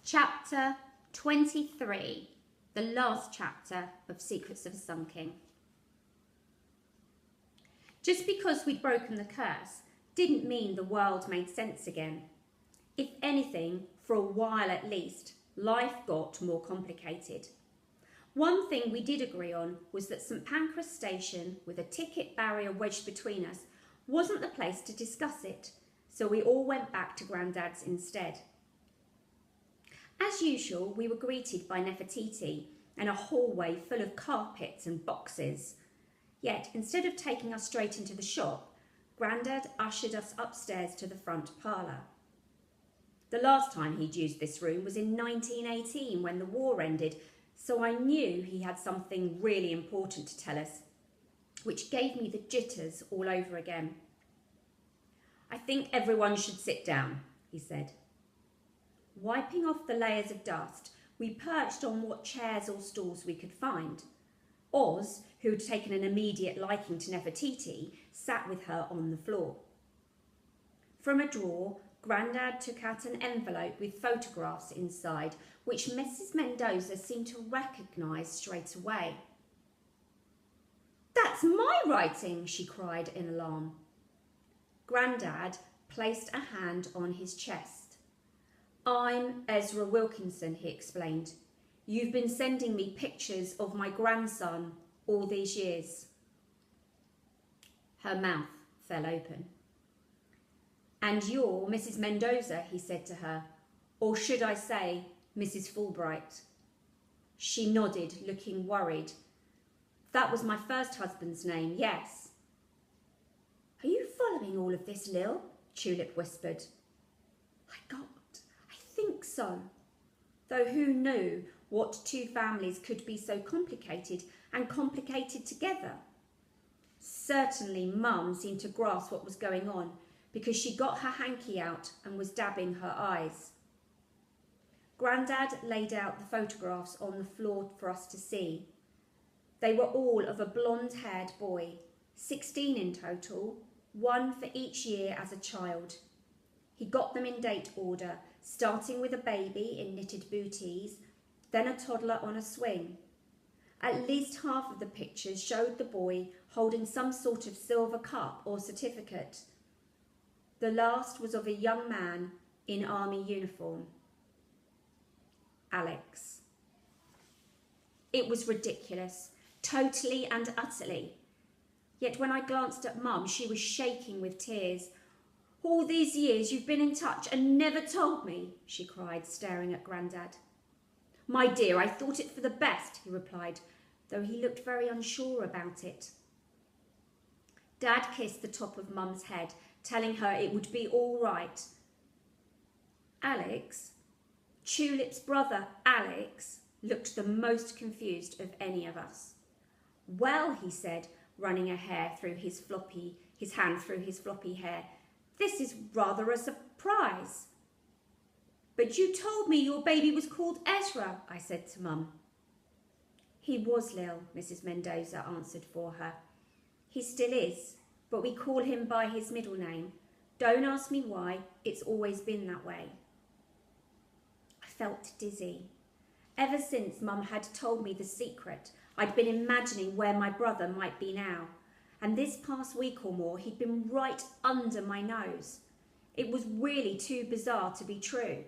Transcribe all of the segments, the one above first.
Chapter 23, the last chapter of Secrets of a Sun King. Just because we'd broken the curse didn't mean the world made sense again. If anything, for a while at least, life got more complicated. One thing we did agree on was that St Pancras Station, with a ticket barrier wedged between us, wasn't the place to discuss it, so we all went back to Grandad's instead. As usual, we were greeted by Nefertiti and a hallway full of carpets and boxes. Yet, instead of taking us straight into the shop, Grandad ushered us upstairs to the front parlour. The last time he'd used this room was in 1918 when the war ended, so I knew he had something really important to tell us, which gave me the jitters all over again. "I think everyone should sit down," he said. Wiping off the layers of dust, we perched on what chairs or stools we could find. Oz, who had taken an immediate liking to Nefertiti, sat with her on the floor. From a drawer, Grandad took out an envelope with photographs inside, which Mrs. Mendoza seemed to recognise straight away. "That's my writing!" she cried in alarm. Grandad placed a hand on his chest. "I'm Ezra Wilkinson," he explained. "You've been sending me pictures of my grandson all these years." Her mouth fell open. "And you're Mrs. Mendoza," he said to her, "or should I say Mrs. Fulbright?" She nodded, looking worried. "That was my first husband's name, yes." "Are you following all of this, Lil?" Tulip whispered. I think so. Though who knew what two families could be so complicated and complicated together? Certainly Mum seemed to grasp what was going on because she got her hanky out and was dabbing her eyes. Grandad laid out the photographs on the floor for us to see. They were all of a blonde-haired boy, 16 in total, one for each year as a child. He got them in date order, starting with a baby in knitted booties, then a toddler on a swing. At least half of the pictures showed the boy holding some sort of silver cup or certificate. The last was of a young man in army uniform. Alex. It was ridiculous, totally and utterly. Yet when I glanced at Mum, she was shaking with tears. "All these years you've been in touch and never told me," she cried, staring at Grandad. "My dear, I thought it for the best," he replied, though he looked very unsure about it. Dad kissed the top of Mum's head, telling her it would be all right. Alex, Tulip's brother Alex, looked the most confused of any of us. "Well," he said, running his hand through his floppy hair, "this is rather a surprise." "But you told me your baby was called Ezra," I said to Mum. "He was, Lil," Mrs. Mendoza answered for her. "He still is, but we call him by his middle name. Don't ask me why, it's always been that way." I felt dizzy. Ever since Mum had told me the secret, I'd been imagining where my brother might be now. And this past week or more, he'd been right under my nose. It was really too bizarre to be true.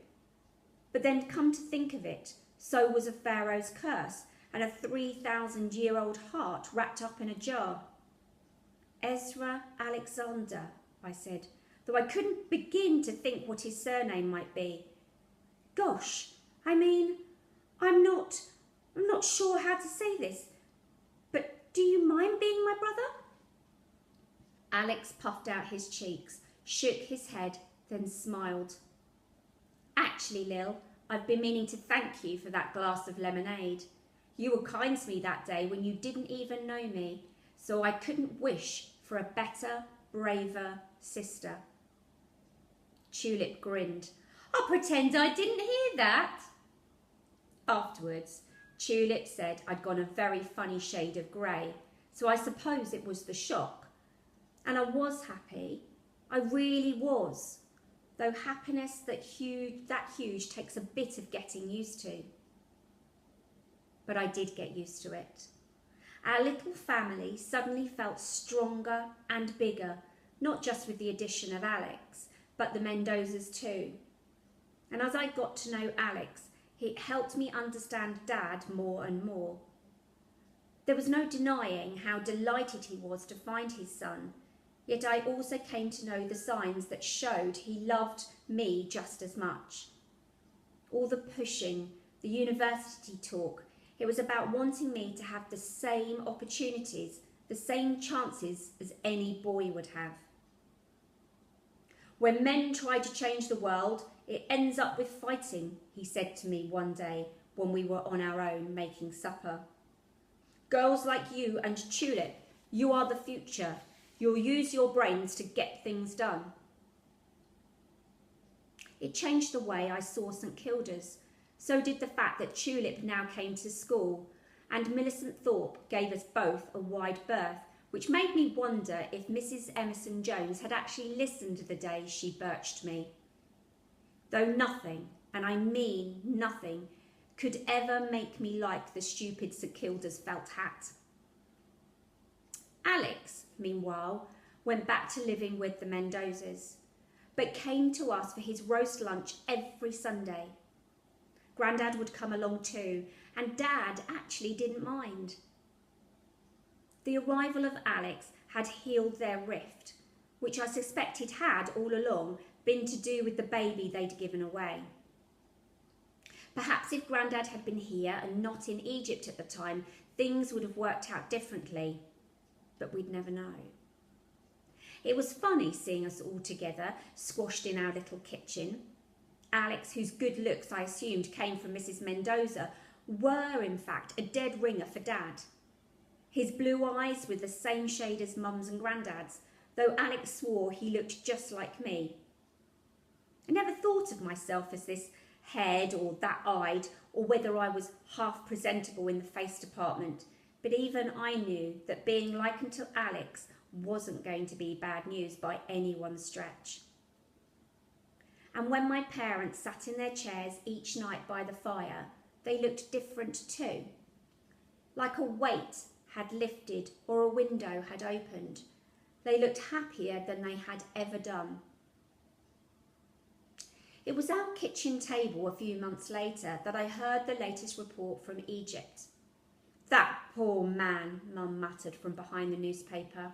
But then come to think of it, so was a pharaoh's curse and a 3,000-year-old heart wrapped up in a jar. "Ezra Alexander," I said, though I couldn't begin to think what his surname might be. "Gosh, I mean, I'm not sure how to say this, but do you mind being my brother?" Alex puffed out his cheeks, shook his head, then smiled. "Actually, Lil, I've been meaning to thank you for that glass of lemonade. You were kind to me that day when you didn't even know me, so I couldn't wish for a better, braver sister." Tulip grinned. "I'll pretend I didn't hear that." Afterwards, Tulip said I'd gone a very funny shade of grey, so I suppose it was the shock. And I was happy. I really was. though happiness that huge takes a bit of getting used to. But I did get used to it. Our little family suddenly felt stronger and bigger, not just with the addition of Alex, but the Mendozas too. And as I got to know Alex, it helped me understand Dad more and more. There was no denying how delighted he was to find his son, yet I also came to know the signs that showed he loved me just as much. All the pushing, the university talk, it was about wanting me to have the same opportunities, the same chances as any boy would have. When men try to change the world, it ends up with fighting, he said to me one day when we were on our own making supper. Girls like you and Tulip, you are the future. You'll use your brains to get things done. It changed the way I saw St Kilda's. So did the fact that Tulip now came to school, and Millicent Thorpe gave us both a wide berth, which made me wonder if Mrs Emerson Jones had actually listened the day she birched me. Though nothing, and I mean nothing, could ever make me like the stupid St Kilda's felt hat. Alex, meanwhile, went back to living with the Mendozas, but came to us for his roast lunch every Sunday. Grandad would come along too, and Dad actually didn't mind. The arrival of Alex had healed their rift, which I suspected had, all along, been to do with the baby they'd given away. Perhaps if Grandad had been here and not in Egypt at the time, things would have worked out differently, but we'd never know. It was funny seeing us all together, squashed in our little kitchen. Alex, whose good looks I assumed came from Mrs Mendoza, were in fact a dead ringer for Dad. His blue eyes were the same shade as Mum's and Grandad's, though Alex swore he looked just like me. I never thought of myself as this haired or that eyed, or whether I was half presentable in the face department, but even I knew that being likened to Alex wasn't going to be bad news by anyone's stretch. And when my parents sat in their chairs each night by the fire, they looked different too. Like a weight had lifted or a window had opened. They looked happier than they had ever done. It was our kitchen table a few months later that I heard the latest report from Egypt. That poor man, Mum muttered from behind the newspaper.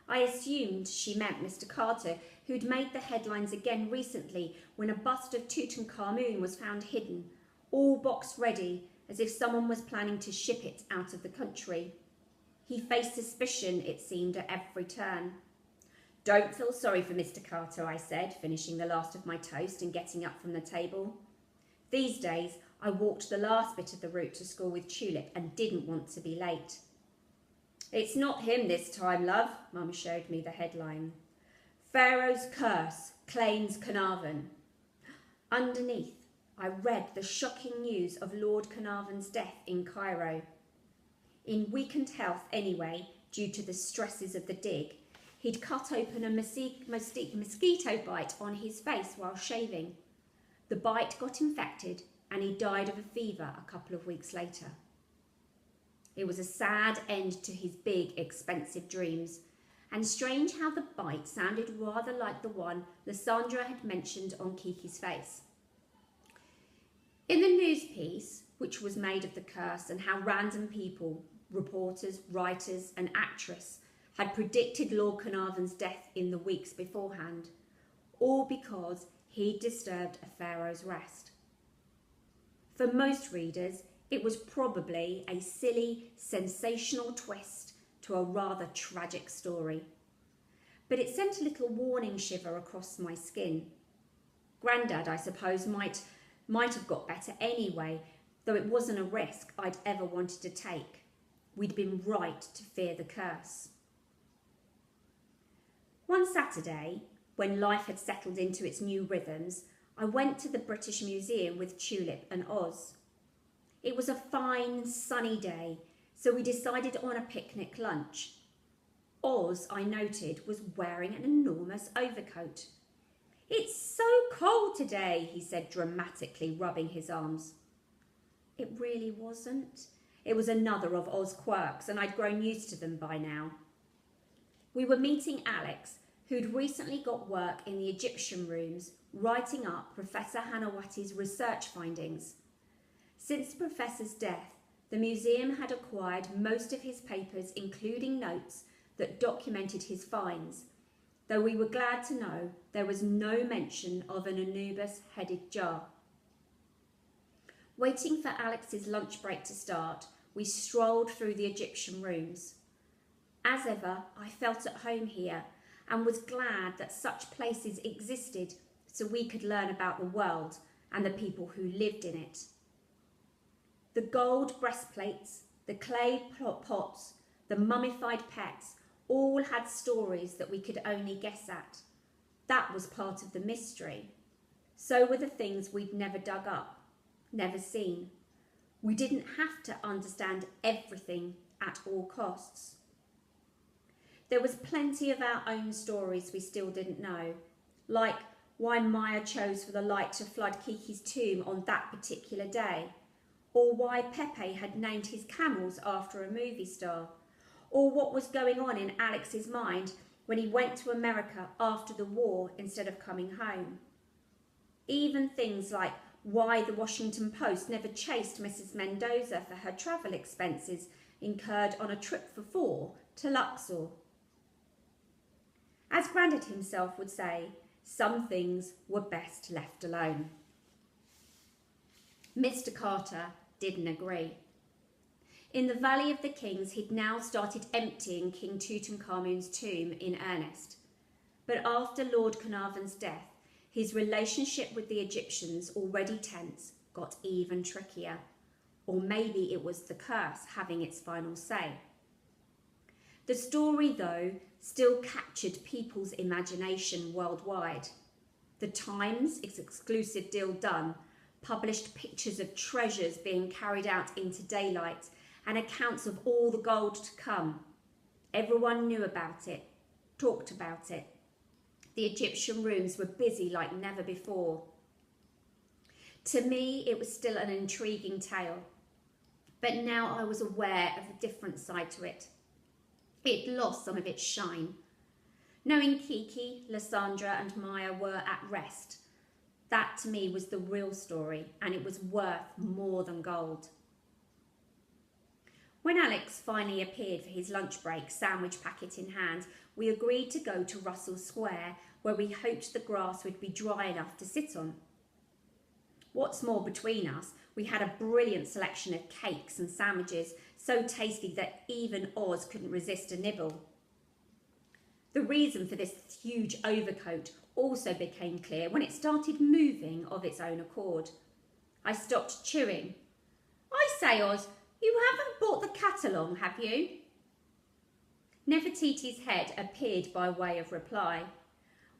I assumed she meant Mr Carter, who'd made the headlines again recently when a bust of Tutankhamun was found hidden, all boxed ready, as if someone was planning to ship it out of the country. He faced suspicion, it seemed, at every turn. Don't feel sorry for Mr Carter, I said, finishing the last of my toast and getting up from the table. These days, I walked the last bit of the route to school with Tulip and didn't want to be late. It's not him this time, love, Mum showed me the headline. Pharaoh's curse claims Carnarvon. Underneath, I read the shocking news of Lord Carnarvon's death in Cairo. In weakened health anyway, due to the stresses of the dig, he'd cut open a mosquito bite on his face while shaving. The bite got infected and he died of a fever a couple of weeks later. It was a sad end to his big, expensive dreams, and strange how the bite sounded rather like the one Lysandra had mentioned on Kiki's face. In the news piece, which was made of the curse and how random people, reporters, writers and actress had predicted Lord Carnarvon's death in the weeks beforehand, all because he'd disturbed a pharaoh's rest. For most readers, it was probably a silly, sensational twist to a rather tragic story. But it sent a little warning shiver across my skin. Grandad, I suppose, might have got better anyway, though it wasn't a risk I'd ever wanted to take. We'd been right to fear the curse. One Saturday, when life had settled into its new rhythms, I went to the British Museum with Tulip and Oz. It was a fine, sunny day, so we decided on a picnic lunch. Oz, I noted, was wearing an enormous overcoat. "It's so cold today," he said dramatically, rubbing his arms. It really wasn't. It was another of Oz's quirks, and I'd grown used to them by now. We were meeting Alex, who'd recently got work in the Egyptian rooms, writing up Professor Hanawati's research findings. Since the professor's death, the museum had acquired most of his papers, including notes that documented his finds, though we were glad to know there was no mention of an Anubis-headed jar. Waiting for Alex's lunch break to start, we strolled through the Egyptian rooms. As ever, I felt at home here and was glad that such places existed so we could learn about the world and the people who lived in it. The gold breastplates, the clay pots, the mummified pets all had stories that we could only guess at. That was part of the mystery. So were the things we'd never dug up, never seen. We didn't have to understand everything at all costs. There was plenty of our own stories we still didn't know, like why Maya chose for the light to flood Kiki's tomb on that particular day, or why Pepe had named his camels after a movie star, or what was going on in Alex's mind when he went to America after the war instead of coming home. Even things like why the Washington Post never chased Mrs. Mendoza for her travel expenses incurred on a trip for 4 to Luxor. As Grandad himself would say, some things were best left alone. Mr. Carter didn't agree. In the Valley of the Kings, he'd now started emptying King Tutankhamun's tomb in earnest. But after Lord Carnarvon's death, his relationship with the Egyptians, already tense, got even trickier. Or maybe it was the curse having its final say. The story, though, still captured people's imagination worldwide. The Times, its exclusive deal done, published pictures of treasures being carried out into daylight and accounts of all the gold to come. Everyone knew about it, talked about it. The Egyptian rooms were busy like never before. To me, it was still an intriguing tale, but now I was aware of a different side to it. It lost some of its shine. Knowing Kiki, Lysandra and Maya were at rest, that to me was the real story, and it was worth more than gold. When Alex finally appeared for his lunch break, sandwich packet in hand, we agreed to go to Russell Square, where we hoped the grass would be dry enough to sit on. What's more, between us, we had a brilliant selection of cakes and sandwiches, so tasty that even Oz couldn't resist a nibble. The reason for this huge overcoat also became clear when it started moving of its own accord. I stopped chewing. "I say, Oz, you haven't brought the cat along, have you?" Nefertiti's head appeared by way of reply.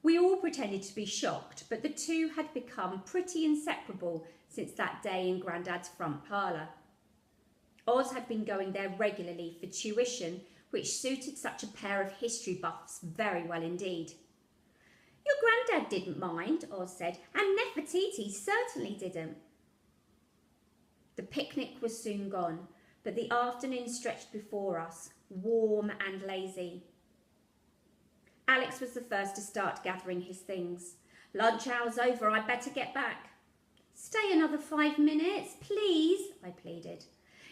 We all pretended to be shocked, but the two had become pretty inseparable since that day in Grandad's front parlour. Oz had been going there regularly for tuition, which suited such a pair of history buffs very well indeed. "Your Grandad didn't mind," Oz said, "and Nefertiti certainly didn't." The picnic was soon gone, but the afternoon stretched before us, warm and lazy. Alex was the first to start gathering his things. "Lunch hour's over, I'd better get back." "Stay another 5 minutes, please," I pleaded.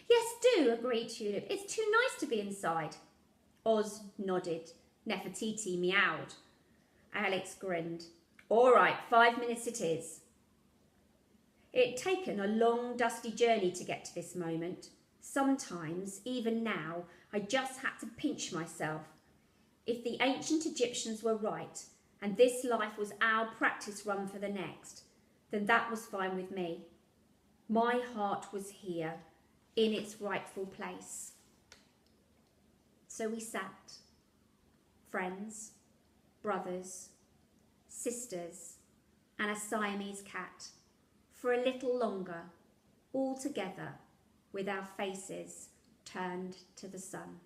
"Yes, do," agreed Tulip. "It's too nice to be inside." Oz nodded. Nefertiti meowed. Alex grinned. "All right, 5 minutes it is." It had taken a long, dusty journey to get to this moment. Sometimes, even now, I just had to pinch myself. If the ancient Egyptians were right, and this life was our practice run for the next, then that was fine with me. My heart was here, in its rightful place. So we sat, friends, brothers, sisters, and a Siamese cat, for a little longer, all together, with our faces turned to the sun.